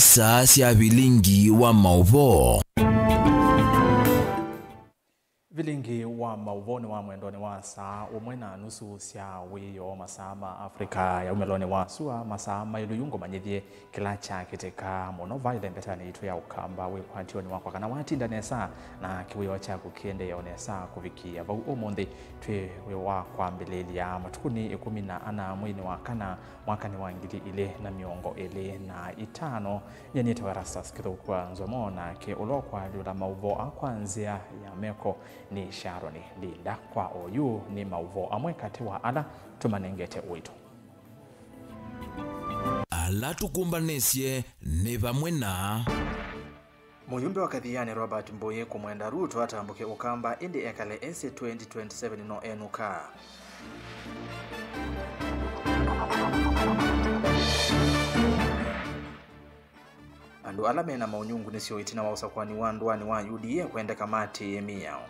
Nisa cia vilingi wa mauvo. Vilingi wa mauvoni wa mwendoni wa saa umwe na nusu cia wiyo masama Afrika ya umeloni wa sua masama iluyungo manyithie kila cha kiteka mono vaile mbetani itu ya ukamba wikwatio ni wakwa kana watinda nesa na kiwiyo cha kukiende ya onesa kuvikia vau umundi twe wiwa kwa mbililia matukuni 14 mwini wa kana mwaka ni wangili ile na miongo ile na itano yanite warasas kitokwa nzomo na ke ulokwa liula mauvo akwanzia ya meko ni Sharoni Linda kwa oyu ni mauvo amwe kati wa ala tumanengete uitu. Ala tukumbanesye ni vamwe na Muyumbe wa Kathiani Robert Mboye kumwenda Ruto atambuke ukamba indi ekale ese 2027 no enuka. Andu alame na maunyungu nisio itina wa usakwani wanduani wa UDA kwenda kamati emiyao.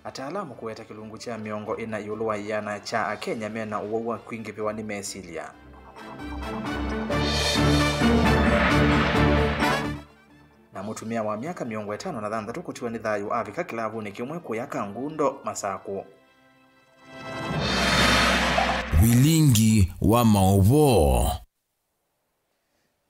Ataalamu kuweta kilungu cha miongo ina yuluwa yana cha Kenya mena uwawa kwingi viwa ni mesilia. Na mutumia wa miaka miongo 5 na dhanda tukutiwa ni dhayu avika kilavu ni kimwe kuyaka ngundo masaku. vilingi wa mauvo.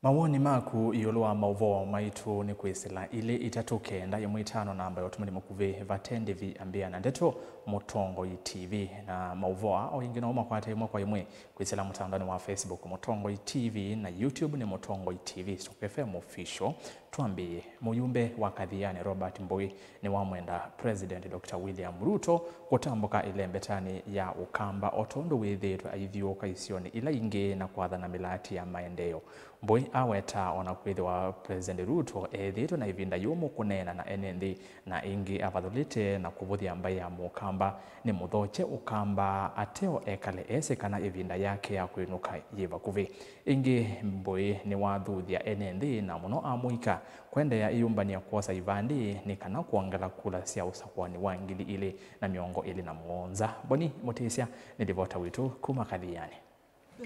Mawoni maku yuluwa mauvo maitu ni kuisila ili itatukenda ya mwitano na ambayo tumani mukuve vatendi vi ambia na ndeto Mutongo TV na mauvoa o ingina uma kwa hata kwa yemwe kuisila mutandani wa Facebook Mutongo TV na YouTube ni Mutongo TV Stock FM official. Tuambie muyumbe wa Kathiani Robert Mbowe ni wamwenda President Dr. William Ruto kutambuka ile mbetani ya ukamba otondo withitu aithioka isioni ila inge na kwathana milati ya maendeleo. Mbowe aweta ona kwithiwa President Ruto ethitu na ivinda yumu kunena na NND na ingi avathulite na kuvuthia ambaye ya mukamba ni muthoche ukamba ateo ekale ese kana ivinda yake ya kwinuka yiva kuvi. Ingi Mbowe ni wathuthia NND na muno amuika kwenda ya iyumbani ya kuosa ivandi ni kana kuangala kula sia usakwani wa ngili ile na miongo ile na mwonza. Boni Mutisia nilivota witu kuma Kathiani.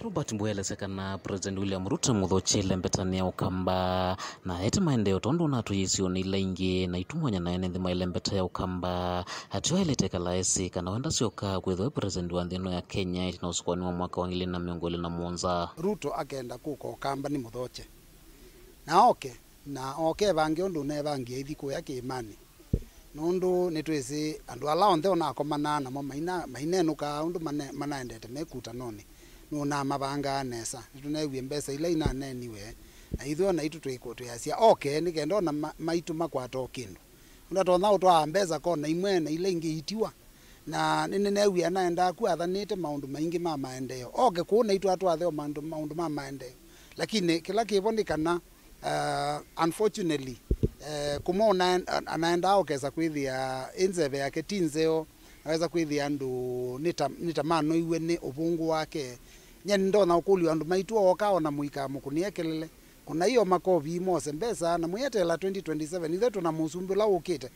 Robert Mbowe alekana President William Ruto muthochele mbetani ya ukamba na ete maendeleo tondo na tuyisioni laingi na itumwanya na ene maile mbeta ya ukamba hatiwa ileteka laesi kana wenda sioka kwethwe President wa nthino ya Kenya itina usukwani wa mwaka wa ngili na miongo ile na mwonza. Ruto akenda kuko ukamba ni muthoche na bangi undu ne bangi ithiko yake imani nundu nitwisi andu ala onthe ona akomana na mo mainenuka undu manaendete mekuta noni nuna mabanga nesa tunewie mbesa ila ina neniwe na itho na itu twiko twasia ni kendo na maitu makwato kindu unda tona utwa mbesa kona imwe na ile ingi itiwa na nenewie anaenda kuathanite maundu maingi ma maendeleo kuna itu atwathe maundu ma maendeleo lakini kila kibonekana unfortunately kumona anaenda okeza kwithia inzeve yake tinzeo aweza kwithia andu nitamano iwe ni ubungu wake nyani ndona ukuli andu maitu okao na muika mukunie kelele kuna hiyo makovi mose mbesa na muyetela 2027 ithe tuna musumbula ukite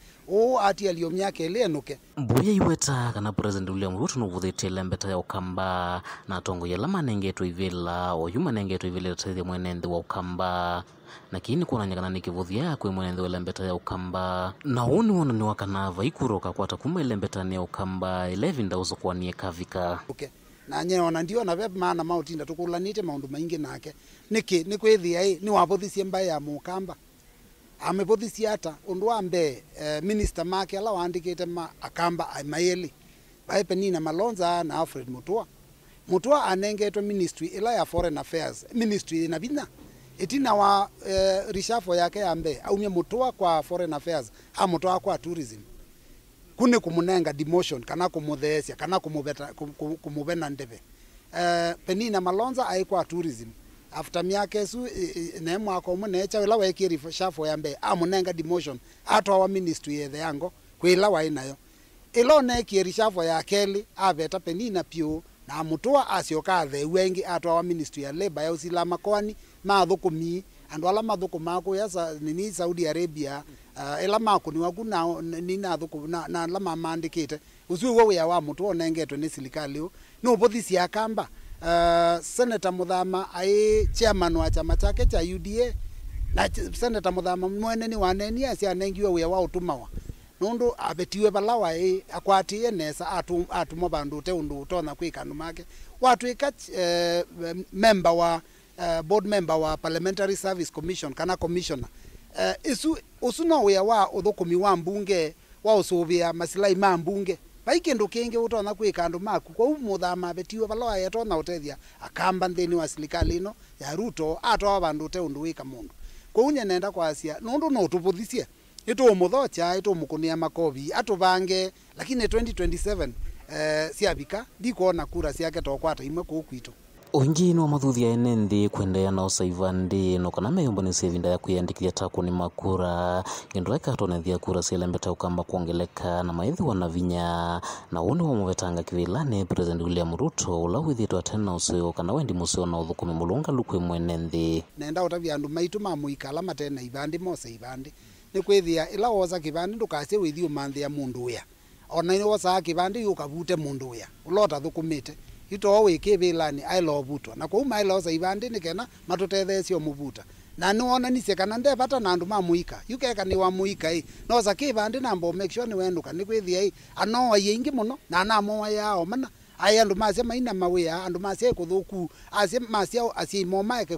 ati alio myake elenuke. Mbowe iweta kana President William Ruto nuvuthitele mbeta ya ukamba na tongo yela manengeto ivila o yuma nengeto ivile tete mwenende wa ukamba na kini kuna nyakana nikivuthia kwe mwenende wa mbeta ya ukamba na uni wana ni wakanava ikuroka kwa takuma ile mbeta ya ukamba 11 uzo kwa nie kavika. Na nyeona ndio na vep maana mautinda tukulanite maundu maingi nake ni kwithia ni wabothisia mbaya ya mukamba amepothisia ata undu wa mbe minister make ala waandikite akamba maeli bai Penina Malonza na Alfred Mutua anengetwe ministry ila ya foreign affairs ministry na bina itina wa rishafo yake ya mbe aumia Mutua kwa foreign affairs Mutua kwa tourism kune kumunenga demotion kana kumuthesia kana kumubena ndebe Penina Malonza aikwa tourism after miaka su ne mwako munecha wala wekiri shafo yambe amunenga demotion atwa wa ministry yethe yango kwila wainayo ilo ne kiri shafo ya keli aveta Penina pio na Mutua asioka the wengi atwa wa ministry ya labor ya usilama kwani mathukumi andu ala mathukuma ko ya Saudi Arabia ela makuni waku na nina thuku na lama mandikite usu wo ya wa mutu onengetwe ni serikali no bothisi akamba Senator Muthama ai chairman wa chama chake cha UDA na Senator Muthama mwene ni waneni asia nengiwe we wa utumawa nundu abetiwe balawa akwatie nesa atuma bandu te undu tona kwikandu make watwika member wa board member wa Parliamentary Service Commission kana commissioner usu no we wa uthukumi wa mbunge wa usubia masilai ma mbunge baikindu kingi utona kwikandu maku kwa Muthama betiwe balawa yetona utethia akamba nthini wa serikali ino ya Ruto atwa bandu te undu wika mundu kwa unye nenda kwa asia nundu no tubuthisia ito muthocha ito mukunia makobi atubange lakini 2027 siabika ndikuona kura ciake tokwata imwe kukwito Ongi no mathuthia ene nthi kwendea na usaivandi no kana meyombo ni sevinda ya kuyandikithia taku ni makura ngindu ekatonethia kura cielembeta ukamba kuongeleka na maithi wana vinya na woni wa muvetanga kivilani President William Ruto ula withitwa tena usio kana wendi musio na uthukumi mulunga lukwe mwene nthi nenda utavia andu maitu mamuikala matena ibandi mose ibandi ni kwithia ila woza kibandi ndukasie withio manthi ya mundu uya ona ni woza kibandi yukavute mundu uya ulota thukumite ito wikivilani ailovutwa na kwa uma iloza ibandi nikena matutethesio muvuta na nuona nise kana ndevata na andu mamuika yukeka ni wa muika noza kibandi nambo make sure ni wenduka ni kwithia anoa yingi muno na namoa yao mana aya andu masia maina mawia andu masia kuthuku asia masia asia imoma ke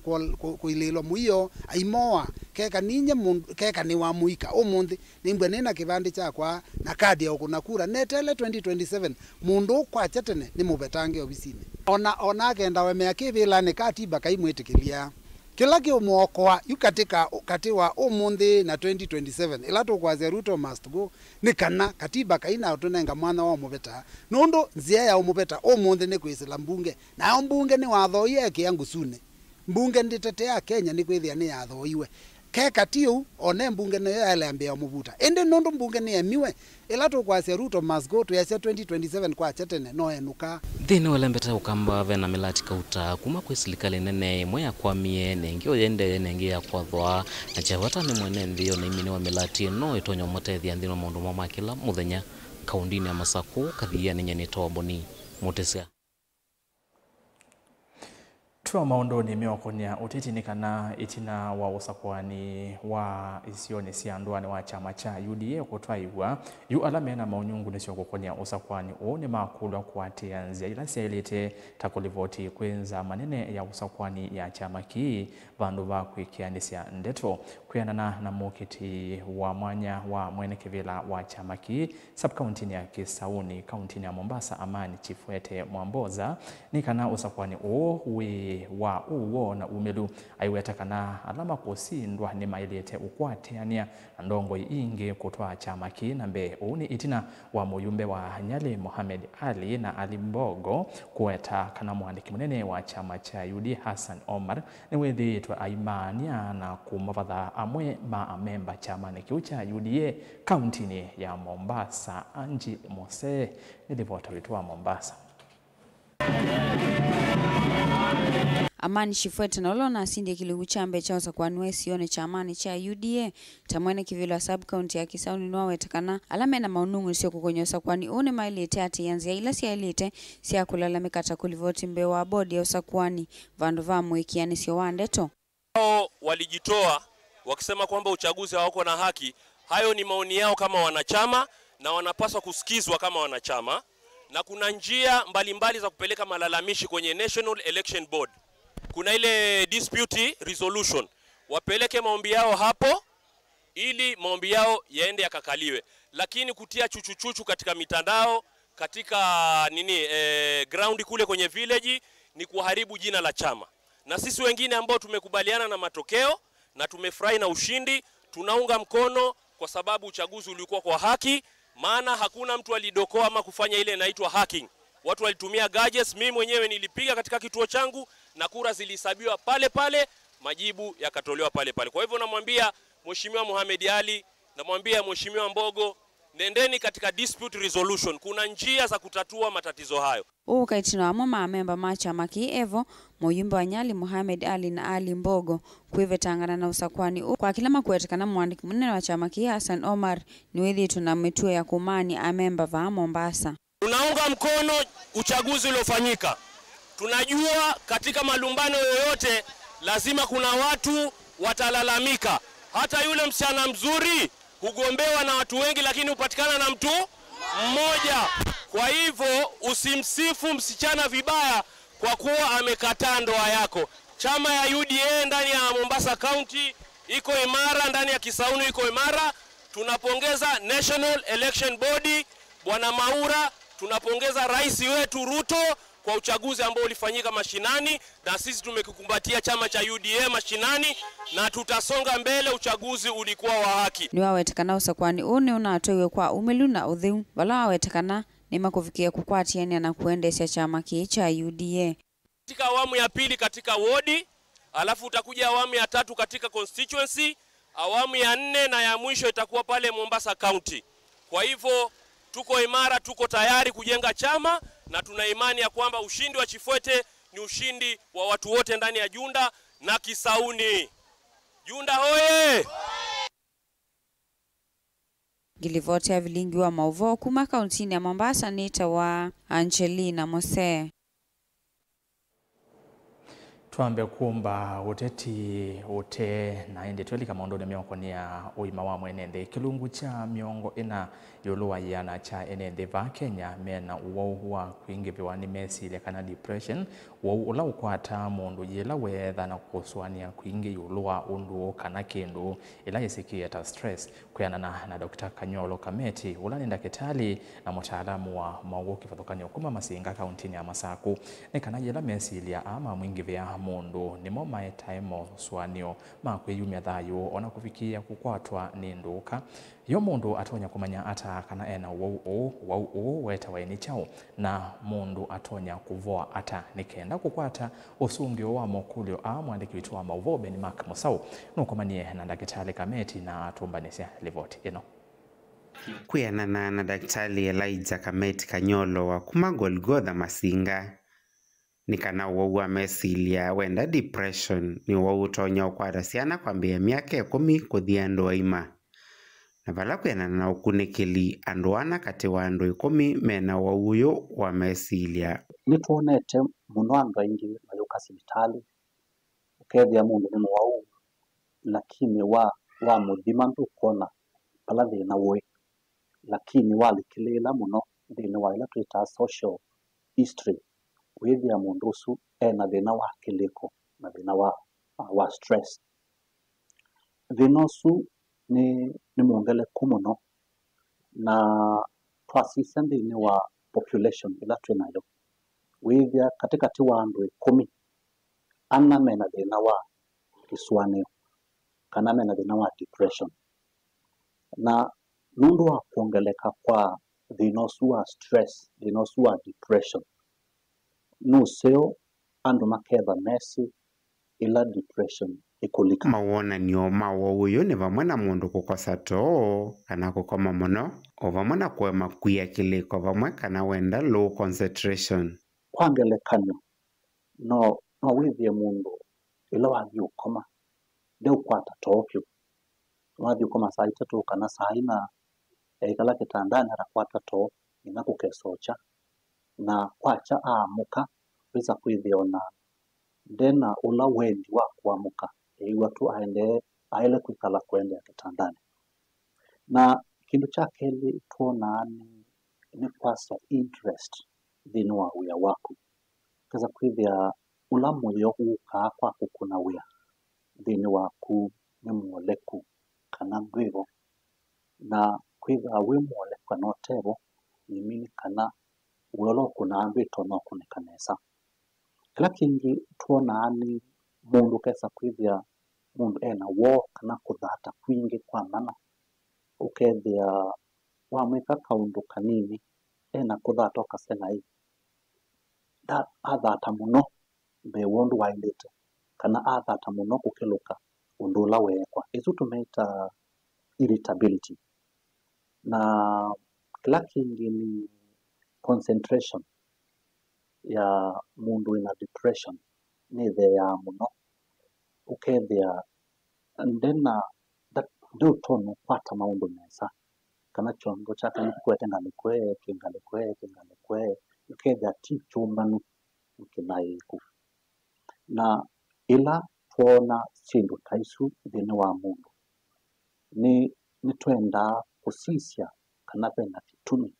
kuililo muio aimoa keka ninye keka ni wa muika umundi nimbwe nina kibandi chakwa na kadi ya kuna kura netele 2027 mundu kwa chatene ni mubetange obisini ona kenda we meakivila ni katiba kaimwetikilia kila kiumokwa yukatika katiwa umundi na 2027 ila tukwaze Ruto must go ni kana katiba kaina utunenga mwana wa mubeta nundu nzia ya umubeta umundi ni kwisila mbunge na mbunge ni wathoie yangu sune mbunge nditetea Kenya ni kwithia ni yathoiwe keka tiu one mbunge ne yalembea mubuta ende nundu mbunge ni emiwe ila tukwaze Ruto must go to yase 2027 kwa chatene no enuka thini welembeta ukamba vena milati kauta kuma kwi serikali nene moya kwa mie nengio yende nengi ya kwathwa na chavata ni mwene nthio na imini wa milati no itonyo motethia nthino maundu mamakila muthenya kaundini ya Masaku kathia ni nyeni toboni mutesia Tuwa maondo ni mewakonia utitini kana itina wa usakwani wa isioni sianduani wa chama cha UDA kutwaiwa yu alamena maunyungu nisio kukonia usakwani uone makulwa kuatia nzia ila siyailete takulivoti kwenza manene ya usakwani ya chama kii vandu va kuikianisia ndeto kuyanana na mukiti wa mwanya wa mwene kivila wa chama kii subkauntini ya Kisauni kauntini ya Mombasa Amani Chifuete Mwamboza ni kana usakwani uwe wa uwo na umelu aiweta kana alama kusindwa ni mailete ukwateania ndongo ingi kutwa chama ki nambe uni itina wa muyumbe wa Nyali Mohamed Ali na Ali Mbogo kuweta kana mwandiki munene wa chama cha UD Hassan Omar ni wethi twa aimania na kumavadha amwe memba chama ni kiucha UDA kauntini ya Mombasa Anji Mose nilivota witwa Mombasa Amani Chifuete na ulona asindi kiligu chambe cha usakwani sione cha amani cha UDA tamwene kivilo sub-county ya Kisauni nuawe takana alame na maunungu nisio kukonyo usakwani une mailete ati yanzia ila siya ilete siya kulalamika takulivoti mbewa bodi ya usakwani vandu vamu ikiani sio wandeto hao walijitoa wakisema kwamba uchaguzi hawako na haki. Hayo ni maoni yao kama wanachama na wanapaswa kusikizwa kama wanachama, na kuna njia mbalimbali za kupeleka malalamishi kwenye National Election Board. Kuna ile dispute resolution, wapeleke maombi yao hapo ili maombi yao yaende yakakaliwe. Lakini kutia chuchuchuchu katika mitandao, katika ground kule kwenye village ni kuharibu jina la chama. Na sisi wengine ambao tumekubaliana na matokeo na tumefurahi na ushindi, tunaunga mkono kwa sababu uchaguzi ulikuwa kwa haki, maana hakuna mtu alidokoa ama kufanya ile inaitwa hacking. Watu walitumia gadgets, mimi mwenyewe nilipiga katika kituo changu na kura zilihesabiwa pale pale, majibu yakatolewa pale pale. Kwa hivyo namwambia Mheshimiwa Mohamed Ali, namwambia Mheshimiwa Mbogo, nendeni katika dispute resolution. Kuna njia za kutatua matatizo hayo. Ukaitina wa mama memba macha maki evo muyumbe wa Nyali Mohamed Ali na Ali Mbogo kuivetangana na usakwani kwa kila makuetekana mwandiki munene wa chama ki Hassan Omar niwethi tunametue ya kumani amemba va Mombasa. tunaunga mkono uchaguzi uliofanyika. Tunajua katika malumbano yoyote lazima kuna watu watalalamika. Hata yule msichana mzuri hugombewa na watu wengi, lakini hupatikana na mtu mmoja. Kwa hivyo usimsifu msichana vibaya kwa kuwa amekataa ndoa yako. Chama ya UDA ndani ya Mombasa County iko imara, ndani ya Kisauni iko imara. Tunapongeza National Election Body Bwana Maura, tunapongeza rais wetu Ruto kwa uchaguzi ambao ulifanyika mashinani, na sisi tumekikumbatia chama cha UDA mashinani na tutasonga mbele. Uchaguzi ulikuwa wa haki. Ni wawetekana usakwani une unatoiwe kwa umelu na uthiu vala wawetekana ni makufikia kukwatiania na kuendesha chama kii cha UDA. Katika awamu ya pili katika wodi, alafu utakuja awamu ya tatu katika constituency, awamu ya 4 na ya mwisho itakuwa pale Mombasa County. Kwa hivyo tuko imara, tuko tayari kujenga chama, na tuna imani ya kwamba ushindi wa Chifuete ni ushindi wa watu wote ndani ya Junda na Kisauni. Junda hoye! Gilivote ya vilingi wa Mauvo kuma kauntini ya Mombasa nita wa Angelina Mose. Tuambe kumba uteti ute na indi tuweli kama ondone miongo ni ya uima wa mwenende kilungu cha miongo ina yuluwa yana cha enende va Kenya mena uwa kuingiviwa ni mesi ile kana depression ula ukwata mundu yila wetha na kusuania kuingi yuluwa undu kana kindu ila isiki eta stress kuyanana na Dr. Kanyolo Kameti ula ni ndakitali na mtaalamu wa maugo kifathokani ukuma Masinga kauntini ya Masaku ni kana yila mesi ilia ama mwingivia mundu nimo maetaimo swanio makwiyumya thayu ona kufikia kukwatwa ni nduka yo mundu atonya kumanya ata kana ena wau weta waini chao na mundu atonya kuvoa ata nikenda kukwata usungi wa mokulio mwandiki witu wa Mauvobe ni Mark Musau nukomanie na Daktari Kameti na atumbanisya livoti ino kuyanana na Daktari Elijah Kameti Kanyolo wa kuma Golgotha Masinga nikana wau mesilia wenda depression ni wau utonya ukwata siana kwambia miaka 10 kuthia ndoa ima na vala kuyanana na ukunikili anduana kati wa andu 10 mena wau uyo wa mesilia nituonete muno andu aingi mayuka sibitali ukethia mundu ni wau lakini wa muthima ndu kona pala thina we lakini walikilila muno thina wa ila twita social history withia mundu usu ena thina wa kiliko na thina wa stress. Thina usu ni muongeleku muno na twasise thini wa population ila twinayo withia katikati wa andu 10 ana mena thina wa kisuanio kana mena thina wa depression na nundu wa kuongeleka kwa thina usu wa stress, thina usu wa depression nuseo andu maketha mesi ila depression ikulika mawona nio mawo uyo ni vamwe na mundu kukosa too kana kukoma muno o vamwe na kuema kuya kiliko vamwe kana wenda low concentration kwangelekanyo no withie mundu ila wathi ukoma deu kwata tokyo wathi ukoma saa 3 kana saa 4 ikala kitandani arakwata to ina kukesocha na kwacha amuka weza kwithiona ndena ula wendi wa kuamuka iwa tu aile kwikala kwenda kitandani na kindu cha keli tuona ni kwasa interest thini wa wia waku kaza kwithia ula moyo uka kwa kukuna wia thini waku ni muoleku kana ndwivo na kwithia wi muoleku no tebo ni mini kana uolo kuna ambito no kunekanesa kila kingi tuona ni mundu kesa kwithia mundu ena wo kana kuthata kwingi kwa mana ukethia wa mwika kaundu kanini ena kuthata okasena hii da athata muno be wondu waindite kana athata muno kukiluka undu la wekwa isu tumeita irritability na kila kingi ni concentration ya mundu ina depression ni thea muno ukethia ndena ndio tono kwata maundu mesa kana chongo chaka nikwete ngalikwe kingalikwe uketha ti chumbanu kinaiku na ila tuona sindu taisu thini wa mundu ni twenda kusisya kana pena kituni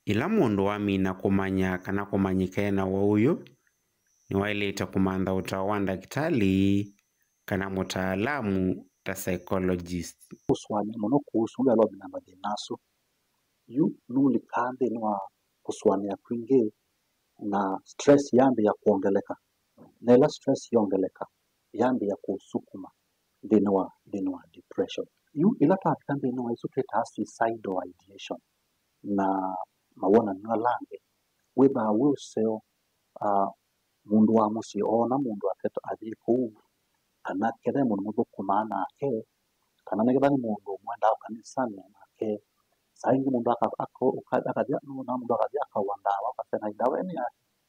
ila mundu wamina kumanya kana kumanyikena wa uyu ni waileta kumantha utawa ndakitali kana mutaalamu ta psychologist kuswanya muno kuhusu galo bina mathinasu yu nuli kandi nwa kuswania kwingi na stress yambi ya kuongeleka nela stress yongeleka yambi ya kusukuma thini wa depression yu ila kandi nwa isu twita suicidal ideation na mawona nwa lange weba wuseo mundu wa musi ona mundu aketo athiku kana kere mundu kumana ake kana negeba ni mundu mwenda kanisani ake saingi mundu akaja na mundu akaja akawanda wakasema ndawe ni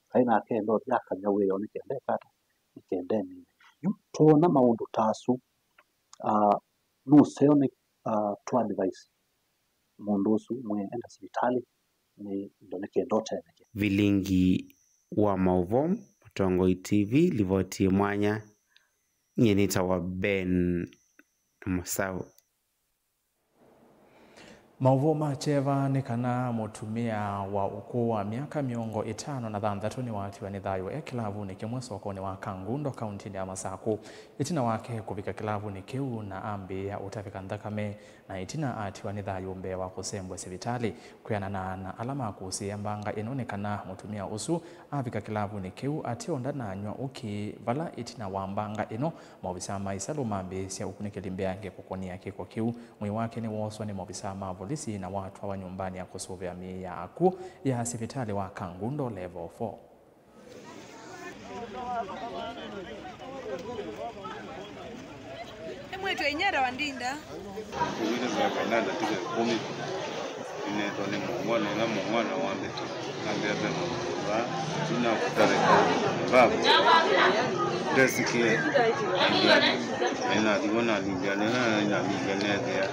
haina ake ndo yakanya weyo nikende kata nikende ni tuona maundu tasu nuseo ni to advice mundu usu mwenda hospitali ni ndo nikendo tena vilingi wa mauvom Mutongo TV livoti mwanya nyenita wa Ben Musau Mauvo macheva ni kana mutumia wa ukuu wa miaka miongo 56 ni watiwa ni thayo kilavu ni kimwe sokoni wa Kangundo kaunti ya Masaku itina wake kuvika kilavu ni kiu na ambi ya utafika ndakame na itina atiwa ni thayo mbewa kusembwe sivitali kuyana na alama kusia mbanga inonekana mutumia usu avika kilavu ni kiu ationda na nywa uki vala itina wambanga ino mobisama isalumambi sia ukunikilimbyange kukonia kiko kiu mwi wake ni woswa ni mobisama polisi na watu wa nyumbani ya kusuvia mia aku ya hospitali wa Kangundo level 4. Mwetu enyara wandinda. Ile za kanada tuke kumi ine tone mwana na mwana wande tu. Ngambia bema ba tuna kutare ba. Desiki. Ina diona linjana na linjana dia.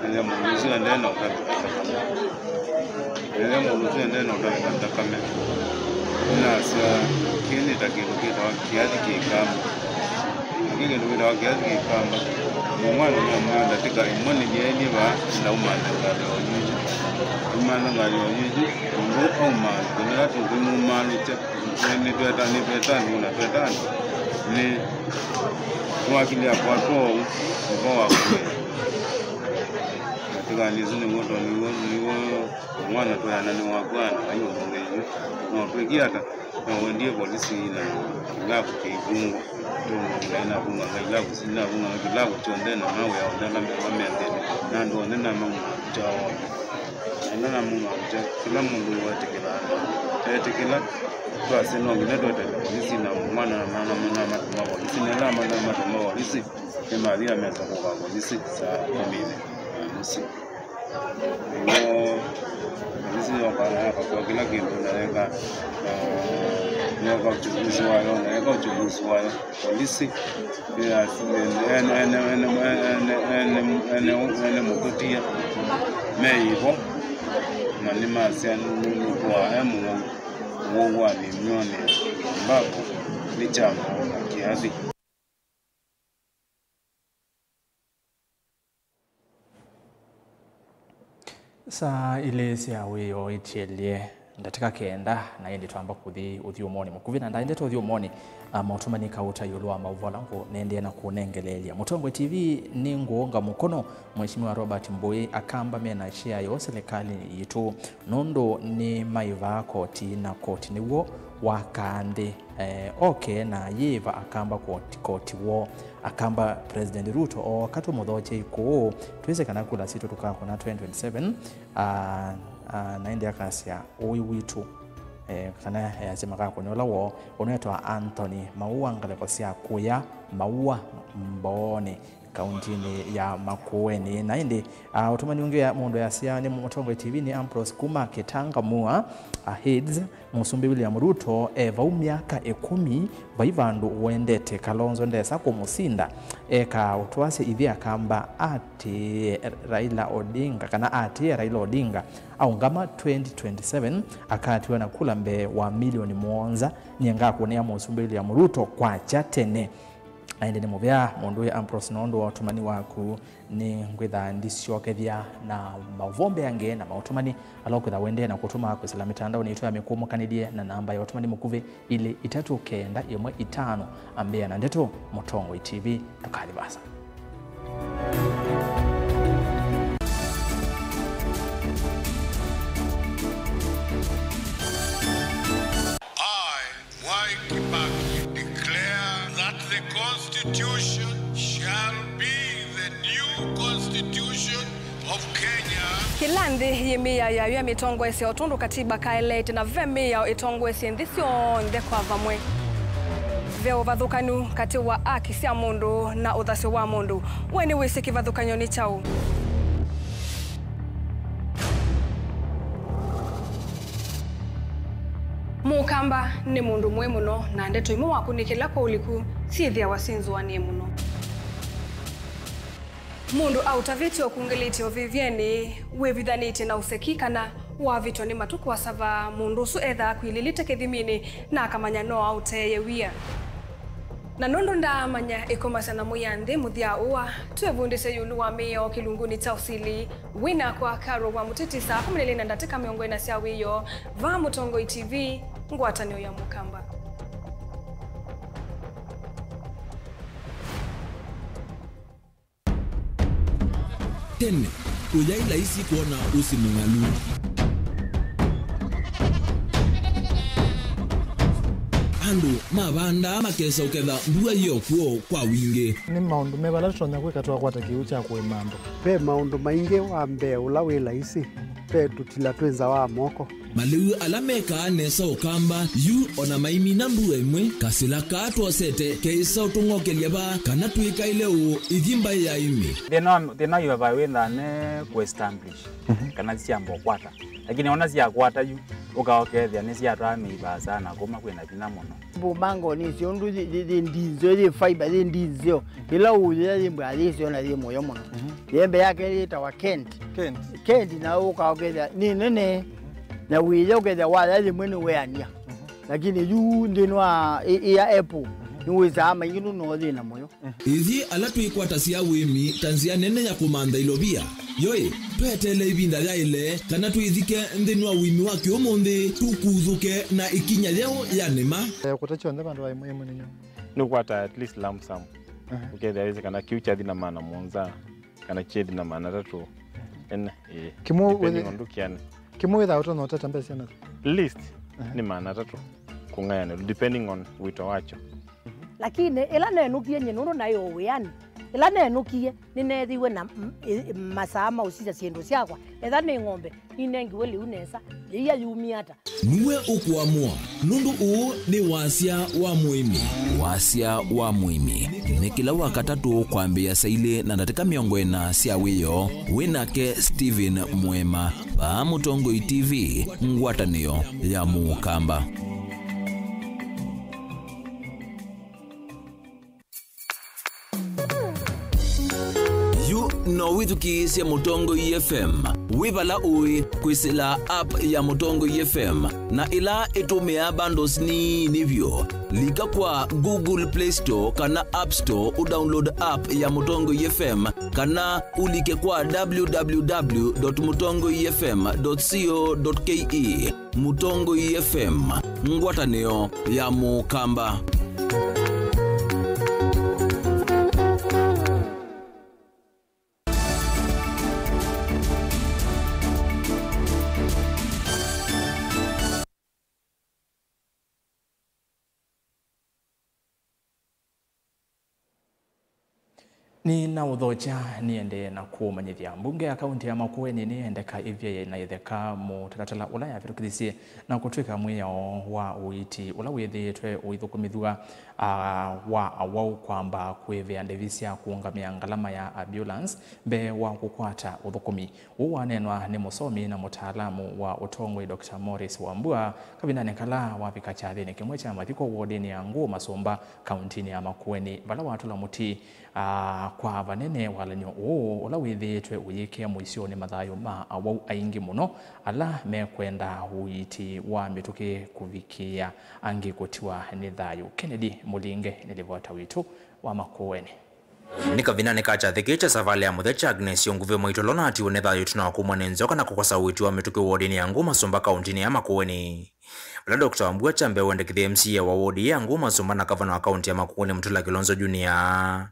Ndio mwanzo ndio kama na sasa kile takilokita kiasi kikama kile ndio kiasi kikama mwana na mwana katika imani yeye ba na umana ndio nyinyi umana ndio nyinyi ndio kama kuna tumu malute ni peta ni wakili hapo kwa katika nizuni moto ni mwana tu anani wa bwana hiyo ndio na tukia hata na ndiye polisi na kilabu kigungo tu na bunga kilabu sina bunga kilabu tonde na mawe ya ndala mbele na ndo nenda mamu chao nenda mamu kila mungu watikila basi no nginedo polisi na mwana na mama polisi na la mama polisi kama dia meza kwa polisi saa 10 nusu polisi wakala kwa kila kitu naweka uchunguzi wa polisi ya ene mukutia meivo na ni masia kwa emu wa mimione ambapo ni chama kiasi. Sa ile siawe itilie ndatika kenda na yende twamba kuthi uthiumoni mukuvina ndaende to uthiumoni mautumani kauta yulwa mauvolango nende na kunengelelia Mutongo TV ni nguonga mukono Mheshimiwa Robert Mbui akamba mena shia yo serikali yitu nondo ni maiva koti na koti niwo wakande okay na yiva akamba koti wo akamba President Ruto o kato mudhoche ko tuweze kana kula situ tukako na 2027 naende akasia oyu witu kana yasema kako nyola wo onetwa Anthony Maua ngale kosia kuya Maua Mboni kauntini ya Makueni na indi utumani ungi ya mundu ya siya ni Mutongo TV ni Ambrose Kuma Kitangamua Heads Musumbi William Ruto vau miaka 10 vaivandu wendete Kalonzo ndesa kumusinda eka utwase ithia kamba ati Raila Odinga kana ati Raila Odinga au ngama 2027 akatiwa na kula mbe wa milioni 1 nyenga kuonea Musumbi William Ruto kwa chatene aende ni muvya mundu ya Ambrose Nondo wa utumani waku ni ngwitha ndiciokethia na mauvombe yange na mautumani alokwitha wende na kutuma kwisila mitandao ni itu ya mikumu kanidie na namba ya utumani mukuvi ili 395 ambia na ndeto Mutongo TV tukalibasa. Constitution shall be the new constitution of Kenya. Kilandi yemia ya mitongo ese otundu katiba kaelete na vemia itongo ese ndisio nde kwa vamwe. Veo vathukanu kati wa aki cia mundu na uthasio wa mundu. Weni wisi kivathukanyo ni chau. Mukamba ni mundu mwe muno na ndeto imu wakunikila kwa uliku sithia wasinzwa ni muno. Mundu autaviti okungiliti ovivyeni wevithaniti na usekika na wavitwa ni matuku wa sava mundu su etha kuililite kithimini na akamanya no auteye wia. Na nondo ndamanya ikomasana muyanthi muthia uwa tuevundise yulu wa mio kilunguni cha usili wina kwa karo wa mutitisa 14 ndatika miongo ina cia wiyo va Mutongo TV ngwatanio ya Mukamba. Tene uyaila isi kuona usimungalu andu mabanda makesa uketha mbua iyo kuo kwa wingi ni maundu mebala tutonya kwika twakwata kiu cha kwimando pe maundu maingi wa mbe ula wila isi pe tutila twenza wa moko maliu alameka nesa ukamba yu ona maimi na mbua imwe kasila katwa sete keisa utungokelia ba kana tuika ile u ithimba ya imi thina yu ba wenda ne ku establish kana ciambo kwata lakini ona cia kwata yu ukaokethia ni cia twami ba sana kuma kwina thina muno bubango ni cio ndu ndizo ile fiber ile ndizo ila uye ile mbali cio na ile moyo muno yembe yake ita wa Kent na ukaokethia ni nene na wile ukethia wala ile mwene weania lakini yu ndinwa ya Apple niweza ama inginu no thina moyo ithi ala tuikwata cia wimi tanzia nene ya kumanda ilobia yoi petele ibinda ya ile kana tuithike ndinwa wimi wake omonde tukuthuke na ikinya leo ya nema kutacho ndaba ndo imwe ninyo nukwata at least lump sum ukethia weze kana kiucha thina mana monza kana chedi na mana tatu en kimu witha uto no tata mbesi na list ni mana tatu kungayana depending on wito wacho lakini ila nenukie nyenuru nayo wiani ila nenukie ninethiwe na masama usija ciendo ciakwa etha ni ng'ombe inengiwe liu nesa iya yumiata niwe ukuamua nundu uu ni wasia wa muimi ni kila wakatatu kwambia saile na ndatika miongo ina cia wiyo winake Steven Mwema va Mutongo TV ngwatanio ya Mukamba. No withuki cia Mutongo FM wibala ui kwisila app ya Mutongo FM na ila itumia bundles ni nivyo lika kwa Google Play Store kana App Store udownload app ya Mutongo FM kana ulike kwa www.mutongofm.co.ke Mutongo FM ngwatanio ya Mukamba. Ni na udhoja niende na kumanyithia mbunge ya kaunti ya Makueni ni endeka ivye na itheka mutaratala ulaya vitukithisie na kutwika mwiyao wa uiti ula withitwe uithukumithua wa awau kwamba kwevea ndevisia kuungamia ngalama ya ambulance mbe wa kukwata uthukumi. Uwanenwa ni musomi na mutaalamu wa utongwe Dr. Morris Wambua kabinane kala wapika chathini kimwe cha mathiko wodini ya Nguo Masumba kauntini ya Makueni bala watu la muti kwa vanene walanyo ula withitwe uyike muisio ni mathayo ma awau aingi muno ala mekwenda uiti wa mituki kuvikia angi kutiwa ni thayo. Kennedy Mulinge nilivota witu wa Makueni. Nika vinane kacha thikicha savale ya muthecha Agnes Yonguve Moitolona ati une thayo tunawakumwa nenzoka na kukosa uiti wa mituki wodini ya Nguo Masumba kauntini ya Makueni. Bala Dr. Wambua chambe wende kithi MCA wa wodi ya Nguo Masumba na gavana wa kaunti ya Makueni Mutula Kilonzo Junior.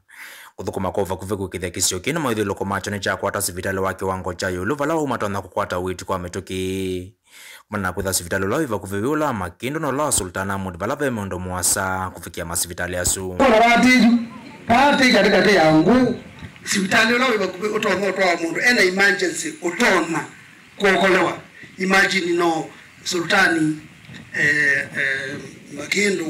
Kuthukuma kova kuviku kithe kisio kina mawithi loko macho ni cha kwata sivitali wake wango cha yulu vala umatona kukwata uiti kwa mituki. Mana kwitha sivitali lao iva kuviviula makindo na lao Sultana Mudi vala ve mondo muasa kufikia masivitali asu. Kuna watiju, pati katika yangu, sivitali lao iva kuviviula utona utoa mundu, ena emergency utona kuokolewa. Imagine no Sultani, makindo,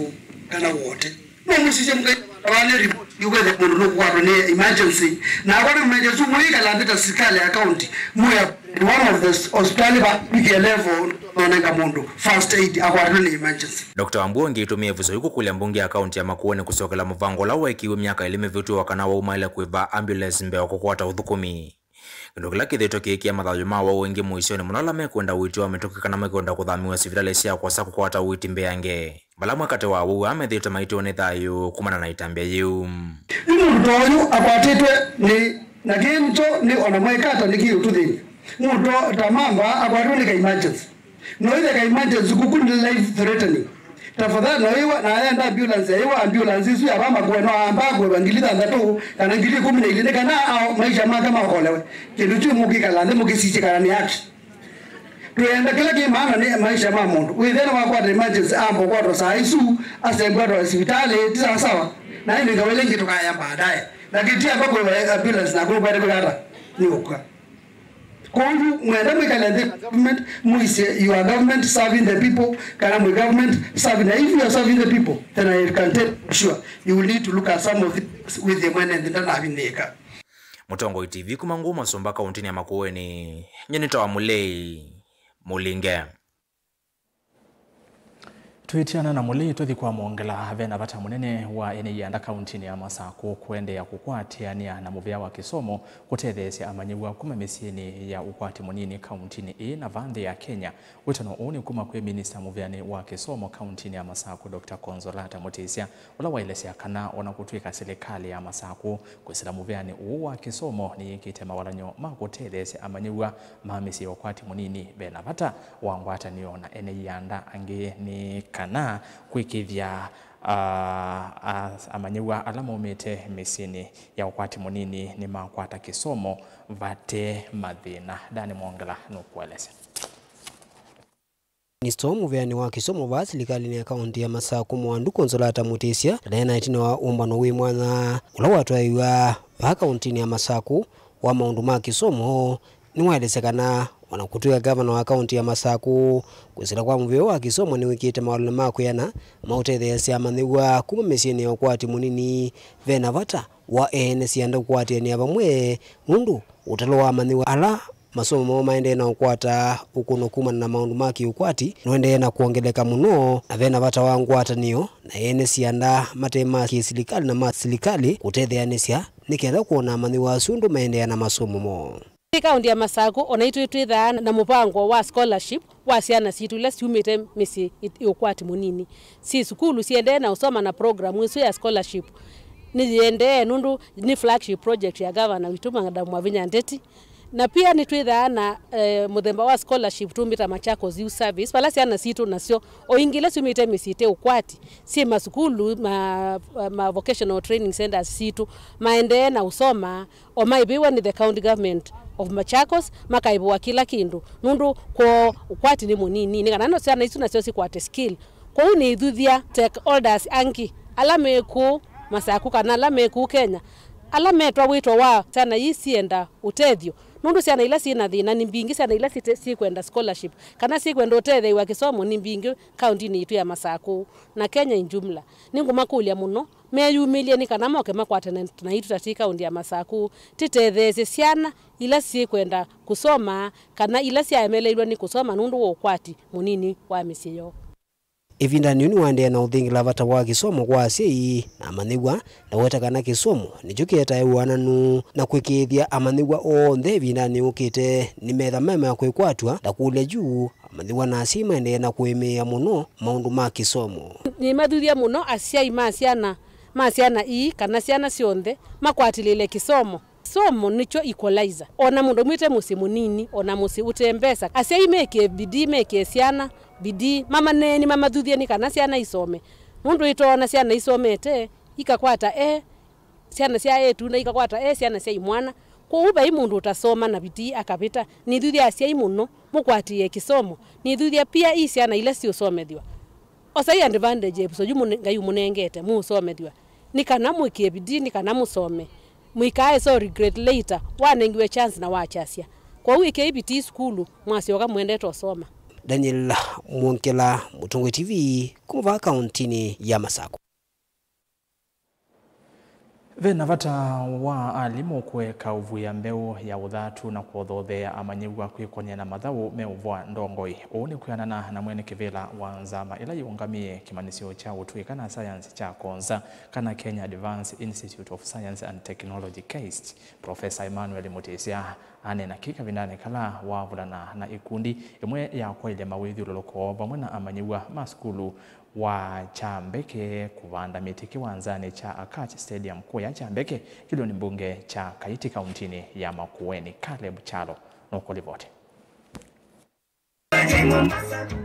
kana wote. No musije mga wane report yuweze mundu kwa ni emergency na kwa emergency muika landeta serikali ya county muya one of the hospital ba big level onanga mundu first aid akwa ni emergency. Dr. Wambua ngitumia vizo yuko kule mbunge ya kaunti ya Makueni kusokela muvango lawa ikiwe miaka ilime vitu wakana wa umaile kuiva ambulance mbe wakukwata uthukumi. Ndokila kithito kikia mathayo ma wa wengi muisio ni munala mekwenda uiti wa mituki kana mekwenda kuthamiwa sivitali cia kwasa kukwata uiti mbeange. Bala mwakate wa wu amethito maiti one thayo kumana na itambia yu. Mundu oyu akwatitwe ni na ginto ni ona mwekata ni kiyo tuthini. Mundu tamamba akwatitwe ni ka emergency. No ile ka emergency kukundi life threatening. Tafadhali na iwa na ayenda ambulance isu ya bama kwa no ambagwe bangilitha ndatu kana ngili 10 ile kana au maisha maka makolewe. Kindu tu mukikala ndi mukisiche kana ni action. Tuenda kila kimana ni maisha ma mundu. Withena wakwa emergency ambo kwa saa isu asengwa hospitali tisa sawa. Na ile ngawele ngitu kaya baadaye. Na kitia bako ambulance na kwa kata ni uka. Konju mwenda mwikala the government muise you are government serving the people kana mwe government serving. If you are serving the people then I can tell sure you will need to look at some of it with the money and then have neka. Mutongo TV kuma Nguo Masumba kauntini ya Makueni nyenita wa Mulei Mulinge. Tuitiana na Mulei tuthi kwa mwongela vena vata munene wa ene yanda kauntini ya Masako kuende ya kukwatiania na muvea wa kisomo kutethesya amanyiwa kuma misieni ya ukwati munini kauntini na vandhi ya Kenya. Witano uni kuma kwe minister muveani wa kisomo kauntini ya Masako Dr. Consolata Mutisya ula wailesya kana ona kutuika serikali ya Masako kwesila muveani wa kisomo ni kitema walanyo makutethesya amanyiwa mamisi ya ukwati munini vena vata wangwata niona ene yanda ange ni kana kwikithia amanyiwa alama umete misini ya ukwati munini ni makwata kisomo vate mathina. Dani Mwongela nukueleza. Minister muveani wa kisomo va serikali ya kaunti ya Masako Mwandu Consolata Mutisya na itino wa umbano wi mwana ula watwaiwa va kaunti ya Masako wa maundu ma kisomo ni waelesekana wanakutuya gavana wa kaunti ya Masako kwisira kwa muveo wa kisomo ni wikite mawalina makuyana mautethesya amanyiwa kuma misieni ya ukwati munini vena vata wa ene sianda ukwati ni abamwe mundu utalo wa amanyiwa ala masomo maende na ukwata ukuno kuma na maundu maki ukwati noende na kuongeleka muno na vena vata wangwata niyo na ene sianda matema kisilikali na masilikali kutetheanisya nikenda kuona amanyiwa asundu maende na masomo mo. Kaunti ya Masako onaitu twitha na mupango wa scholarship wa ciana citu ila ciumite misi ukwati munini si sukulu siende na usoma na program isu ya scholarship ni yende nundu ni flagship project ya governor wituma ngada Mwavinya Ndeti na pia ni twitha na muthemba wa scholarship tumita Machakos Youth Service pala ciana citu nacio oingile ciumite misite ukwati si masukulu ma vocational training centers citu maende na usoma o maibiwa ni the county government of Machakos makaibu kila kindu nundu ko ukwati ni munini ni kana no sana isu nacio sikwate skill ko uni ithuthia stakeholders angi alameku Masako kana alameku Kenya alametwa wito wa sana yisienda utethio nundu ciana ila cina thina ni mbingi ciana ila si kwenda scholarship kana si kwenda utethe wa kisomo ni mbingi kaunti-ini itu ya Masaku na Kenya in jumla ninguma kulia muno meyumilie ni kana moke makwatana na itu tati kaunti ya Masaku titethece ciana ila si kwenda kusoma kana ila ciaemeleirwe ni kusoma nundu wa ukwati munini wa mĩciĩ yo. Ivinda ni wande na uthingila vata wa kisomo kwa sei na amanigwa na wetakana kisomo nicho kietaewananu na kwikithia amanigwa onthe ivinda ni ukite ni metha mema ya kwikwatwa na kule juu amanigwa na asima ende na kuimia muno maundu ma kisomo ni mathuthia muno asiai maciana ii kana ciana cionthe makwatilile kisomo. Somo nicho equalizer. Ona mundu mwite musi munini, ona musi utembesa. Asiai meke bidii meke ciana, bidii mama neni mama thuthieni kana ciana isome. Mundu itona ciana isomete ikakwata ciana cia etu na ikakwata ciana cia imwana. Kwa uba mundu utasoma na bidii akapita ni thuthia asiai muno mukwatie kisomo. Ni thuthia pia ii ciana ila si usomethwa. Osai advantage episo ngai munengete mu usomethwa. Ni kana mwikie bidii ni kana musome. Mwikae so regret later wanengiwe chance na wachasia kwa wiki ibiti skulu mwasioka mwendete osoma. Daniel Mwonkela, Mutungo TV, kumva kaunti-ini ya Masaku. Vena vata wa alimu kuweka uvuya mbeu ya uthatu na kuothothea amanyigwa kwikonia na mathau meuvwa ndongoi. Uni kuyanana na mwene kivila wa nzama ila yungamie kimanisio cha utui na science cha konza kana Kenya Advanced Institute of Science and Technology KAIST. Professor Emmanuel Mutesia ane na kika vinane kala wavulana na ikundi imwe ya kwa ile mawithi uloloko pamwe na amanyigwa maskulu wa Chambeke kuvanda miti kiwanzani cha Akach Stadium kuu ya Chambeke kilo ni mbunge cha Kaiti kauntini ya Makueni. Caleb Chalo nokolivote.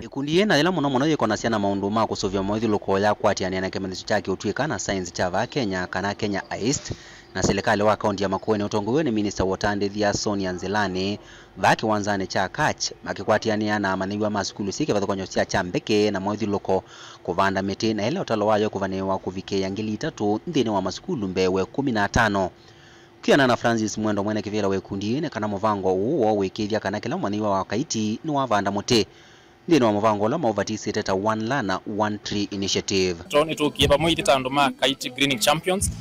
Ikundi yena ila muno yekona ciana maundu ma kusuvia mawithi loko ya kwatiania na kimanisho chake utwika na science cha va Kenya kana Kenya AIST na serikali wa kaunti ya Makueni utongowe ni Minister Wotandithia Sonia Nzilani vaki wanzane cha Akach makikwatiania na manigwa maskulu sike vathukonyo cia Chambeke na mawithi loko kuvanda miti na ile utalo wayo kuvanewa kuvikia ngili 3 nthini wa maskulu mbewe 15. Kiana na Francis Mwendo mwene kivira wekundi ne kana muvango uwo wikithia kana kila mwaniwa wa Kaiti ni wavanda muti ndino wa muvango la mauvatisi teta one lana one tree initiative. Toni tukieba mwiti tando ma Kaiti Greening Champions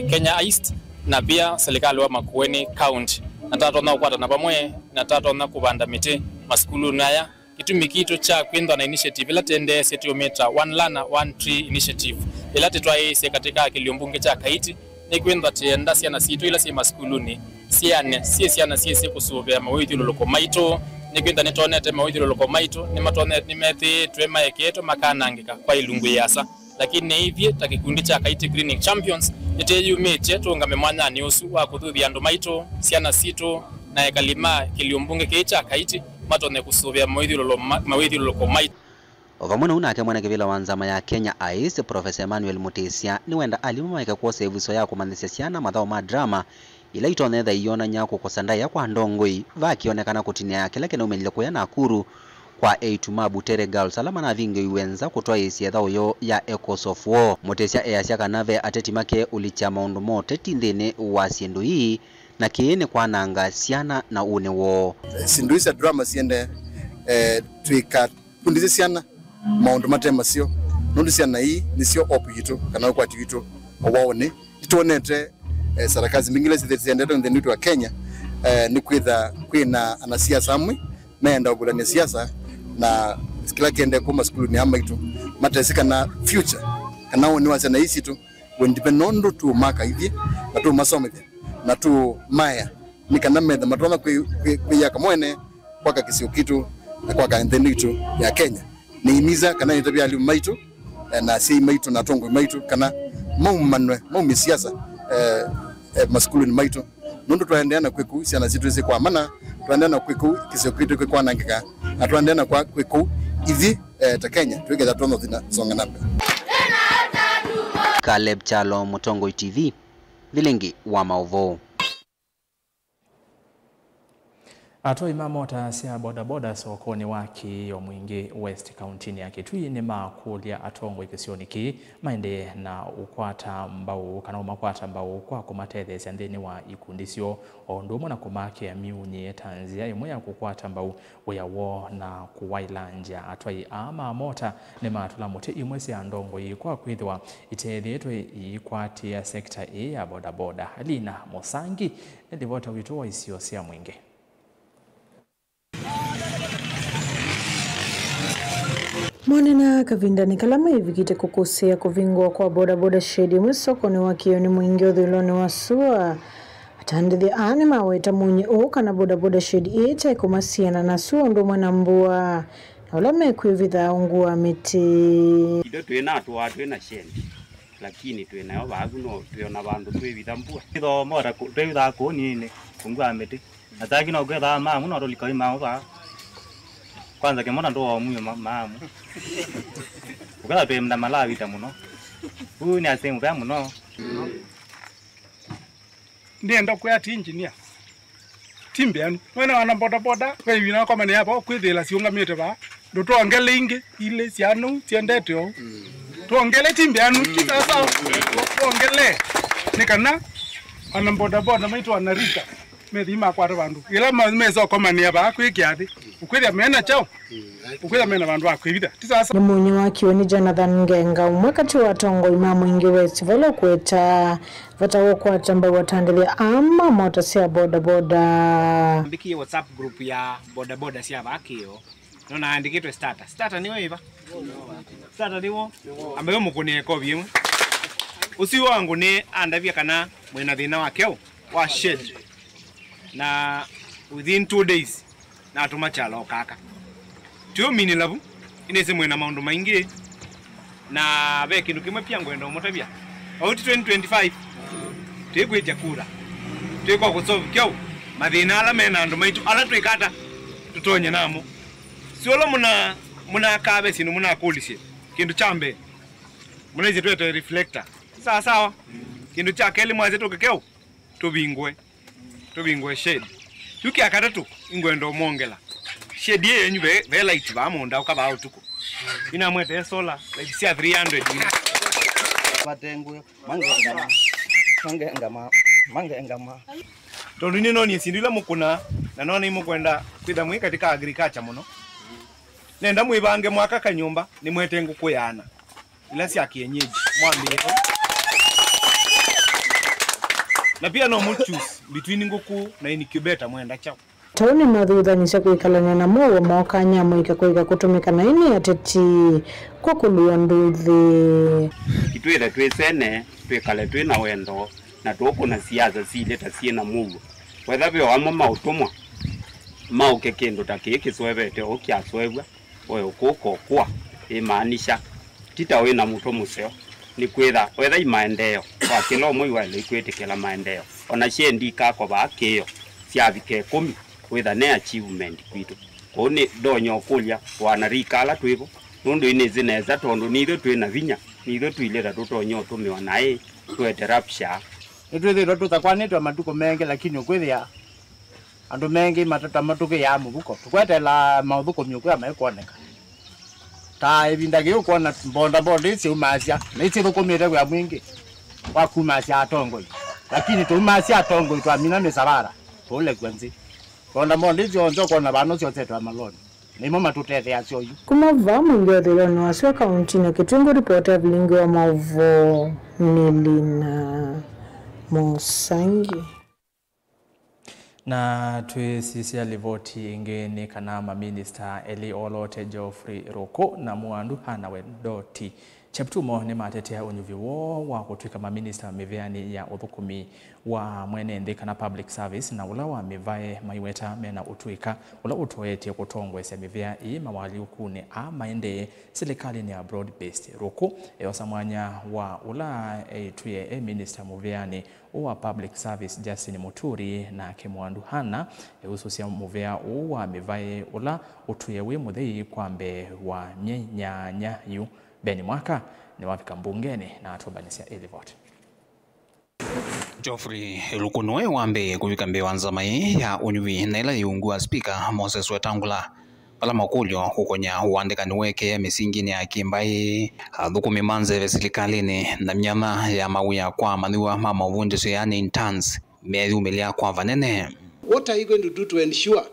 Kenya AIST na pia serikali wa Makueni County na tatu na ukwata na pamwe na tatu na kuvanda miti maskulu naya kitumi kito cha kwenda na initiative ila tende setiometa one lana one tree initiative ila tetwaise katika kiliombunge cha Kaiti ni kwenda tienda ciana situ ila si maskuluni ciana sie kusuvia mawithi loloko maito ni kwenda nitonete mawithi loloko maito ni matone ni methi twema yeketo makanangika kwa ilungu yasa lakini hivi takikundi cha Kaiti Greening Champions iteyumete tungame mwanani usu wa kuthuthia ndo maito ciana situ na ekalima kiliombunge kecha Kaiti matone kusuvia mawithi loloko maito. Ovamuna unake mwana kivila wanzama ya Kenya AIST Professor Emmanuel Mutesia ni wenda alimu maika kuwa seviso ya kumandhisia siana madhao madrama ila itonetha iona nyako kusandai ya kwa ndongoi vakionekana kutinia ya kila kena umelile kuya Nakuru kwa Eituma Butere Girls alama na vinge iwenza kutoa isi ya dhao yo ya Echoes of War. Mutesia easia kanave atetimake ulicha maundu mote tindene wa siendo hii na kiene kwa nanga siana na une wo. Sinduisa drama siende tuika pundizi siana maundu matema sio nundu ciana hii nicio opigitu kana ukwati witu owone itonete sarakazi mingile zitendete ndeni wa Kenya ni kwitha kwina anasiasa amwe meenda ogulania siasa na kila kende kuma skulu ni amaitu matesika na future kana woni wa ciana hizi tu wendipenondo tu maka hivi na tu masomete na tu maya ni kana metha matona kwiya kamwene kwa kisio kitu na kwa kandeni tu ya Kenya ni imiza kana itabia ali maitu na si maitu na tongo maitu kana mu siasa maskulu ni maitu nundu twaendeana kwiku ciana zitu zi kwa mana twaendeana kwiku kisio kitu kwa nangika na twaendeana kwa kwiku ithi ta Kenya twigeza tono thina songa nambe. Caleb Chalo, Mutongo TV, Vilengi wa Maovo. Atoi mamota sia bodaboda sokoni waki yo mwingi West County ya Kitui ni makulia atongo ikisioni ki maende na ukwata mbao kana umakwata mbao kwa kumathethe sandeni wa ikundisio ondomo na kumake ya miunye tanzia imwe ya kukwata mbao ya wo na kuwailanja atoi ama mota ni matula muti imwe si andongo kwa kwithwa itethitwe ikwati ya sekta ya bodaboda Lina Mosangi ndivota wito wa isio sia mwingi. Mwanena kavindani kalama ivikite kukosea kuvingwa kwa bodaboda shedi mwisokoni wakioni mwingi udhuloni wa sua. Atandithi anima weta munye oka na bodaboda shedi ita kumasiana na suo ndo mwanambua. Na ulame kuivitha ungua miti. Kido tuena atuwa tuena shendi. Lakini tuena yo bagu no tuena bandu tuivitha mbua. Kido mora tuivitha kuoni ungua miti. Ataki no kwetha maamu no rolikoi maamu ba. Kwanza kemona ndo wa muyo maamu. Ukala tuemna malawi ta muno. Huyu ni asemu vya muno. Ndienda kwa engineer. Timbe anu. Wena wana boda boda. Wewe wina kama ni hapo kwithila siunga mite ba. Ndo tuongele inge ile sianu siendete yo. Tuongele timbe anu sasa tuongele. Nikana ana boda boda maitu anarika. Medima kwa bandu. Ila mezo kama ni hapa kwikiathi. Ukwithia mena chao. Ukwithia mena bandu akwivitha. Sasa ni munye wakioni Jonathan Ngenga umwe kati wa tongo imamu ingi West velo kweta vata wokwata mbao watandelia ama mota sia boda boda. Mbiki WhatsApp group ya boda boda sia bakio. Nona andikitwe starter. Starter niwe iba. Starter niwo ambayo mukune ko bimwe. Usi wangu ni andavia kana mwena thina wakeo wa shed. Na within 2 days na atumachala okaka. Tuyo mini labu inese mwena maundu maingi na be kindu kimwe pia ngwenda umutabia. Out 2025 tegweja kura. Tegwa kusolve kyo mathina ala mena andu maitu ala twikata tutonye namo. Siolo muna kabe sinu muna kulisi. Kindu chambe. Muna izi tuwe reflector. Sawa sawa. Kindu cha keli mwaze tukekeo tubingwe. Tubingwe shade. Yuki akatatu ingwendo mongela. Shade yenyu be light ba monda ukaba utuko. Ina mwete solar like sia 300 Batengwe mange ngama. Tondu nino ni sindila mukuna na nona imo kwenda kwitha mwi katika agriculture muno. Nenda mwibange mwaka kanyumba ni mwete nguku yana. Ila sia kienyeji mwambie. Na pia no choose between nguku na incubator mwenda chao. Tauni mathuthanisha kwikalana na muo moka nyamu ikakwika kutumika na ini ateti kwa kulua nduthi. Kitwira twesene twekale twina wendo na tukuna siasa sileta siena mugo. Whether we wamo mautumwa mauke kendo takiki swebete okya swebwa oyo kuko kwa imaanisha tita wina muto museo ni kwitha whether imaendeo kwa kilo mwe wale kwetekela maendeo ona shendi kako bakeo siavike 10 whether ne achievement kwitu oni donyo kulya wana rikala twibo nundu inizineza tondu nitho twina vinya nitho twilera tutonyo tumiwa nae tweterapsha Itwithirwa tutakwanitwa matuko mengi lakini ukwithia andu mengi matata matuko ya mubuko tukwetela mauthuko myuko ya maikoneka ta ibinda giyo kuona bonda bonda isi umasia na isi thukumite kwa mwingi wa kumasia atongo lakini tumasia atongo twamina ni sabara tole kwenzi bonda bonda isi onzo kuona bano sio tetwa maloni nimo matutete acio yu Kumava mwingi wa dhiloni wa sua kaunti na kitungu ripota ya vilingi wa mauvo Nilina Mosangi. Na tuisisia livoti ingeni kana maminista Eli Olote Geoffrey Roko na Mwandu hana Wendoti. Cheptumo ni matetea unyuvi wa kutwika maminista miviani ya uthukumi wa mwenende kana public service na ula wa mivae maiweta mena utuika ula utoetie kutongwe se mivia mawali ukune maende serikali ni broad based Roko eosamwanya wa ula tuye minister muviani wa public service Justin Muturi na Kimwandu hana ususia muvia wa mivae ula utuye we muthei kwambe wa nyanya yu Beni Mwaka ni wafika mbungeni na atubanisia Elivot. Geoffrey Lukunoe wambe kuvika mbewa nzamai ya unywi na ila yungua speaker Moses Wetangula pala makulyo kukonya uandikani weke misingini ya kimbai dhukumi manze serikali na mnyama ya mawia kwa maniwa mama uvundiso yani interns meri umelia kwa vanene. What are you going to do to ensure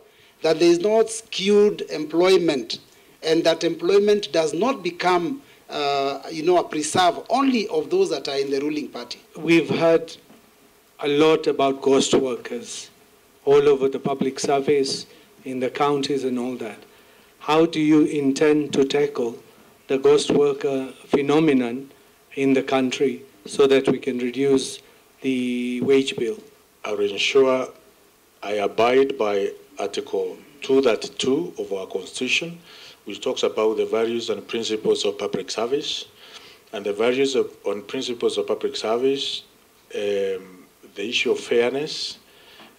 that there is not skewed employment and that employment does not become a preserve only of those that are in the ruling party? We've heard a lot about ghost workers all over the public service, in the counties and all that. How do you intend to tackle the ghost worker phenomenon in the country so that we can reduce the wage bill? I will ensure I abide by Article 232 of our Constitution, which talks about the values and principles of public service. And the values and principles of public service, the issue of fairness,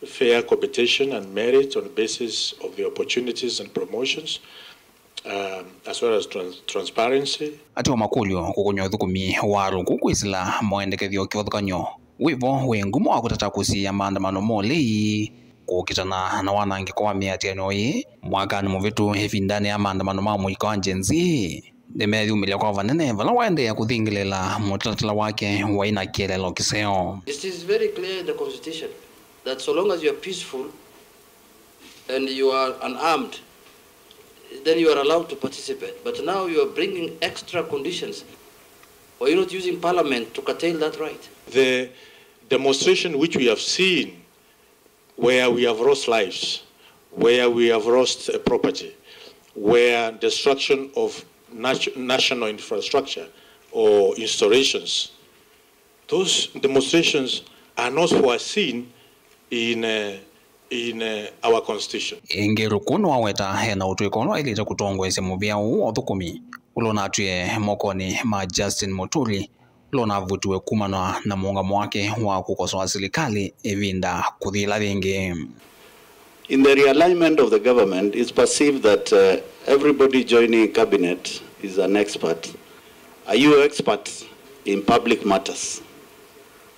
fair competition and merit on the basis of the opportunities and promotions, as well as transparency. Atiwa makulyo kukonyo dhukumi waru kukwizila moendekethio kiothukanyo. Wivo wengumo wa kutatakusi ya maandamano moli kukitana na wanangi kwa miatiano hii mwakani muvitu hivindani ya maandamano mamuika wa njenzi. Demeri umilia kwa vanene vala waende ya kuthingilela mutalatala wake waina kielelo kiseo. It is very clear in the Constitution that so long as you are peaceful and you are unarmed, then you are allowed to participate. But now you are bringing extra conditions. Or you're not using parliament to curtail that right. The demonstration which we have seen, where we have lost lives, where we have lost property, where destruction of national infrastructure or installations, those demonstrations are not foreseen in our Constitution. Ingeru kuno waweta hena utuikono ilita kutongweze muvia uo thukumi. Ulona atuye mokoni ma Justin Muturi ulona vutiwe kumanwa na muungamo wake wa kukosoa serikali evinda kuthila vingi. In the realignment of the government, it's perceived that everybody joining cabinet is an expert. Are you experts in public matters?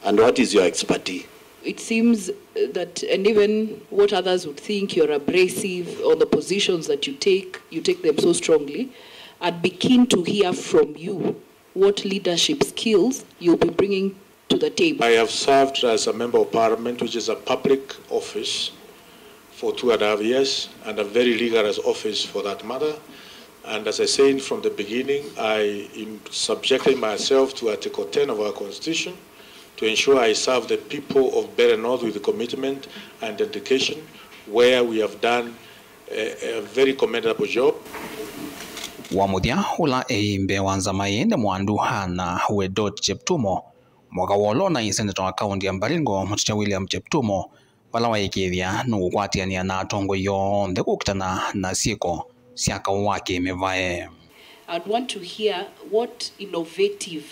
And what is your expertise? It seems that, and even what others would think, you're abrasive on the positions that you take them so strongly. I'd be keen to hear from you what leadership skills you'll be bringing to the table. I have served as a member of parliament, which is a public office, for 2.5 years, and a very rigorous office for that matter. And as I said from the beginning, I am subjecting myself to Article 10 of our Constitution to ensure I serve the people of Better North with commitment and dedication, where we have done a very commendable job. Wamudia ula eimbe wanzamai ende mwandu hana Wedot Cheptumo mwaka wolona iseneta wa kaunti ya Baringo Mutita William Cheptumo wala waikithia nukukwatiania na atongo yonthe kukitana na sieko siaka wake mevae. I'd want to hear what innovative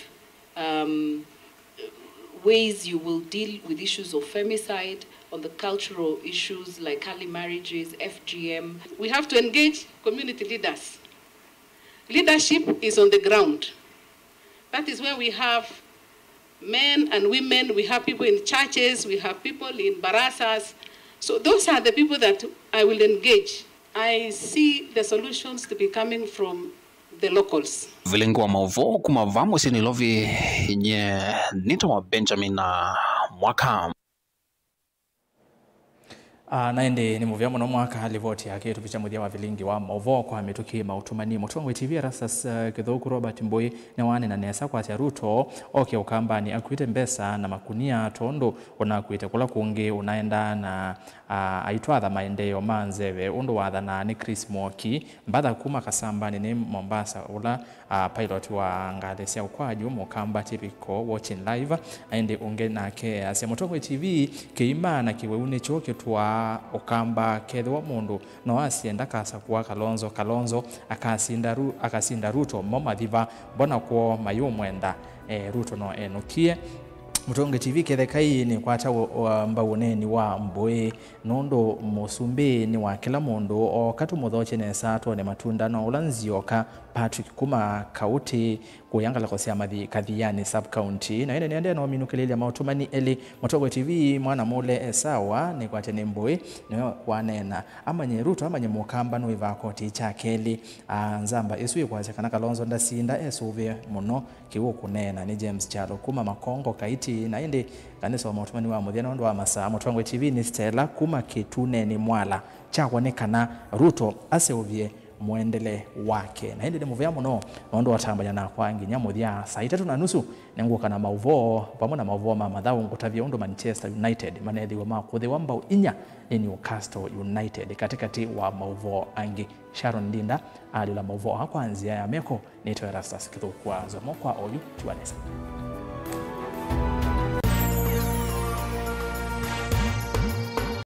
ways you will deal with issues of femicide, on the cultural issues like early marriages, FGM. We have to engage community leaders. Leadership is on the ground. That is where we have men and women, we have people in churches, we have people in barasas. So those are the people that I will engage. I see the solutions to be coming from the locals. Vilengo wa mauvo kumavamo sinilovi nye nito wa Benjamin na mwaka. Naende ni muvya muno mwaka halivoti yake tupicha mudia wa vilingi wa mauvo kwa mituki mautumani mutuwa TV rasas kithoku Robert Mbui na wane na nesa kwa tia Ruto oke ukamba ni akuite mbesa na makunia tondo unakuite kula kungi unaenda na aitwadha maendeyo manzewe undo wadha na ni Chris Mwoki mbadha kuma kasamba ni Mombasa ula pilot wa ngalesia ukwaju mukamba tipiko watching live aende unge na ke asia Mutongo TV keima na kiweune choke tuwa ukamba kedwa mundu no asienda kasa kuwa Kalonzo akasinda Ruto momadhiva bona kwa mayumwenda Ruto no enukie. Mutongo TV kethekai ni kwata mbawoneni wa Mbui nondo musumbi ni wa kila mundu o katu muthoche nesa to ne matunda no ulanzioka Patrick kuma kauti kuyangala kosia mathi Kathiani sub county na ine niende no minukelelia mautumani eli Motongo TV mwana mule sawa ni kwa tenemboi ni wanena amanye Ruto amanye mukamba no ivako ticha keli nzamba isu kwa kana Kalonzo ndasinda esuve muno kiwo kunena ni James Chalo kuma Makongo kaiti na inde kanisa wa mautumani wa muthia ndo wa masaa Motongo TV ni Stella kuma kitune ni mwala chakwonekana Ruto aseuvie muendele wake na inde muvya muno nondo watambanya na kwangi nyamuthia saa 3:30 nenguka na mauvo pamoja na mauvo mathau ngutavia undo Manchester United manethi wa makuthi wa mbao inya ni Newcastle United katikati wa mauvo angi Sharon Ndinda alila mauvo akwanzia ya meko ni Erastus Kithukwa zomo kwa oyu tuanesa.